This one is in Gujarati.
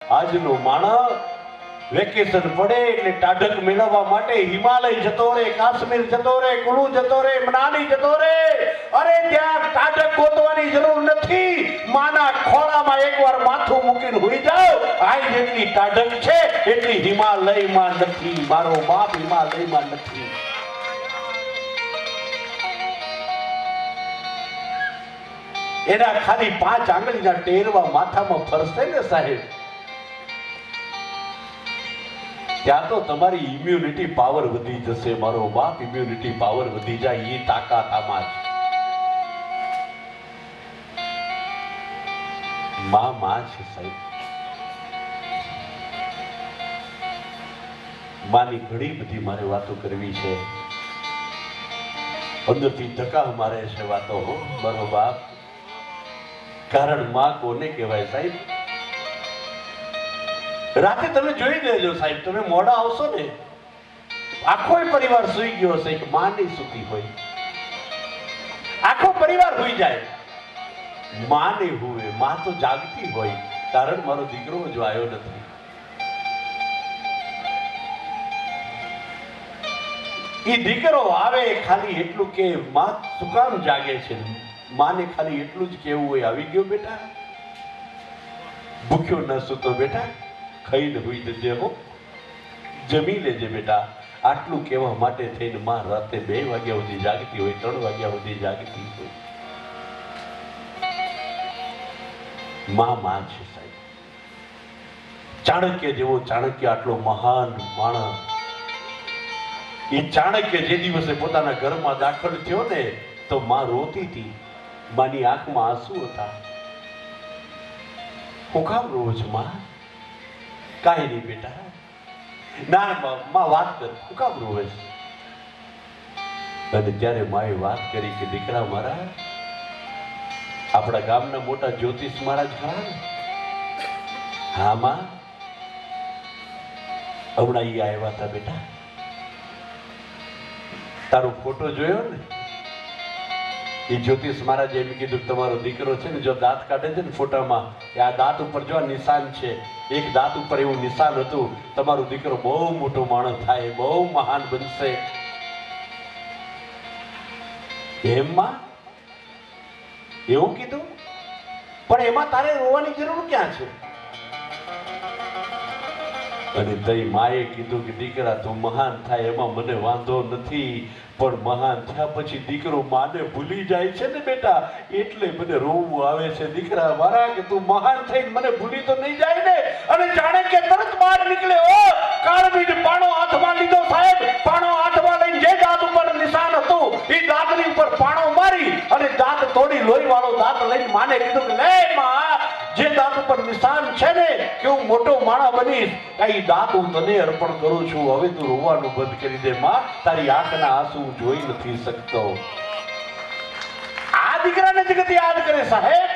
આજનો માણસ વેકેશન પડે એટલે ટાઢક મેળવવા માટે હિમાલય જતો રે, કાશ્મીર જતો રે, કુલુ જતો રે, મનાલી જતો રે. અરે ત્યાં ટાઢક ગોતવાની જરૂર નથી. માના ખોળામાં એકવાર માથું મૂકીને હોઈ જાઓ. આ જેટલી ટાઢક છે એટલી હિમાલયમાં નથી. મારો બાપ હિમાલયમાં નથી. એના ખાલી 5 આંગળીના ટેરવા માથામાં ફરશે ને સાહેબ, ત્યાં તો તમારી ઇમ્યુનિટી પાવર વધી જશે. મારો બાપ ઇમ્યુનિટી પાવર વધી જાય એ તાકાત આમાં છે. માં છે સાહેબ. માની ઘણી બધી મારે વાતો કરવી છે. અંદરથી ધક્કા મારે છે વાતો. મારો બાપ, કારણ માં કોને કહેવાય સાહેબ? રાતે તમે જોઈ લેજો સાહેબ, તમે મોડા આવશો ને, આખો પરિવાર સુઈ ગયો હશે, કે માં નહીં સૂતી હોય. આખો પરિવાર સુઈ જાય, માં નહીં હુવે, માં તો જાગતી હોય. કારણ મારો દીકરો જો આવ્યો નથી. એ દીકરો આવે ખાલી એટલું કે માં શું કામ જાગે છે. માને ખાલી એટલું જ કેવું હોય, આવી ગયો બેટા, ભૂખ્યો ન સૂતો બેટા, ખાઈને હોઈ જજે હો, જમી લેજે બેટા. આટલું કહેવા માટે થઈને માં રાતે 2 વાગ્યા સુધી જાગતી હોય, 3 વાગ્યા સુધી જાગતી હોય. માં છે સાહેબ. ચાણક્ય જેવો ચાણક્ય આટલો મહાન માણસ, એ ચાણક્ય જે દિવસે પોતાના ઘરમાં દાખલ થયો ને તો માં રોતી હતી. માની આંખમાં આંસુ હતા. હું કામ રોવ છું માં? કાંઈ નહીં બેટા. ના માં વાત કર, હું કામ રોવે છે? અને ત્યારે માએ વાત કરી કે દીકરા મારા, આપણા ગામના મોટા જ્યોતિષ મહારાજ ખરા ને? હા માં, હમણાં ઈ આવ્યા હતા બેટા. તારો ફોટો જોયો ને? એ જ્યોતિષ મહારાજ એમ કીધું કે તમારો દીકરો છે ને, જો દાંત કાઢે છે ને ફોટામાં, આ દાંત ઉપર જો નિશાન છે, એક દાંત ઉપર એવું નિશાન હતું. તમારો દીકરો બહુ મોટો માણસ થાય, બહુ મહાન બનશે. એમમાં એવું કીધું, પણ એમાં તારે રોવાની જરૂર ક્યાં છે? અને તઈ માએ કીધું કે દીકરા તું મહાન થાય એમાં મને વાંધો નથી, પણ મહાન થયા પછી દીકરો માને ભૂલી જાય છે ને બેટા, એટલે મને રોવું આવે છે. દીકરા મારા, કે તું મહાન થઈને મને ભૂલી તો નહીં જાય ને? અને જાણે કે તરત બહાર નીકળ્યો, કાળવીને પાણો હાથમાં લીધો સાહેબ. પાણો હાથમાં લઈને જે દાંત ઉપર નિશાન હતું એ દાંતની ઉપર પાણો મારી અને દાંત તોડી લોહી વાળો દાંત લઈને માને કીધું કે લે માં, જે દાંત ઉપર નિશાન છે ને કે હું મોટો માણસ બનીશ, એ દાંત હું તને અર્પણ કરું છું. હવે તું રોવાનું બંધ કરી દે માં, તારી આંખના આંસુ જોઈ નથી શકતો. આ દીકરાને જગત યાદ કરે સાહેબ.